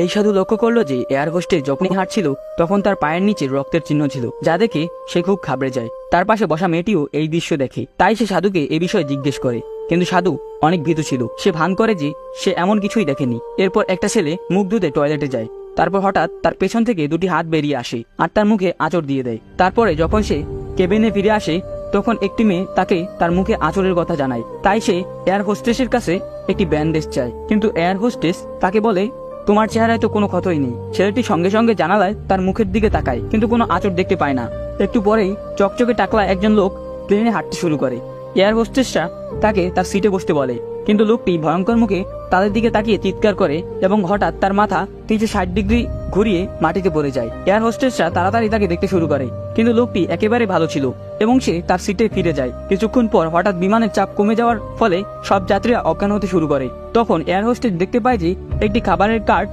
এই সাধু লক্ষ্য করলো যে এয়ার হোস্টেস যখনই হাঁটছিল তখন তার পায়ের নিচে রক্তের চিহ্ন ছিল, যা দেখে সে খুব ঘাবড়ে যায়। তার পাশে বসা মেয়েটিও এই দৃশ্য দেখে, তাই সে সাধুকে এ বিষয়ে জিজ্ঞেস করে, কিন্তু সাধু অনেক ভীতু ছিল। সে ভান করে যে সে এমন কিছুই দেখেনি। এরপর একটা ছেলে মুখ ধুতে টয়লেটে যায়। তারপর হঠাৎ তার পেছন থেকে দুটি হাত বেরিয়ে আসে আর তার মুখে আঁচড় দিয়ে দেয়। তারপরে যখন সে কেবিনে ফিরে আসে তখন একটি মেয়ে তাকে তার মুখে আঁচড়ের কথা জানায়। তাই সে এয়ার হোস্টেসের কাছে একটি ব্যান্ডেজ চায়, কিন্তু এয়ার হোস্টেস তাকে বলে, তোমার চেহারায় তো কোনো ক্ষতই নেই। ছেলেটি সঙ্গে সঙ্গে জানালায় তার মুখের দিকে তাকায়, কিন্তু কোনো আঁচড় দেখতে পায় না। একটু পরেই চকচকে টাকলা একজন লোক প্লেনে হাঁটতে শুরু করে। এয়ার হোস্টেসরা তাকে তার সিটে বসতে বলে, কিন্তু লোকটি ভয়ঙ্কর মুখে তাদের দিকে তাকিয়ে চিৎকার করে এবং হঠাৎ তার মাথা 360 ডিগ্রি ঘুরিয়ে মাটিতে পড়ে যায়। এয়ার হোস্টেসরা তাড়াতাড়ি তাকে দেখতে শুরু করে, কিন্তু লোকটি একেবারে ভালো ছিল এবং সে তার সিটে ফিরে যায়। কিছুক্ষণ পর হঠাৎ বিমানের চাপ কমে যাওয়ার ফলে সব যাত্রীরা অজ্ঞান হতে শুরু করে। তখন এয়ার হোস্টেস দেখতে পায় যে একটি খাবারের কার্ট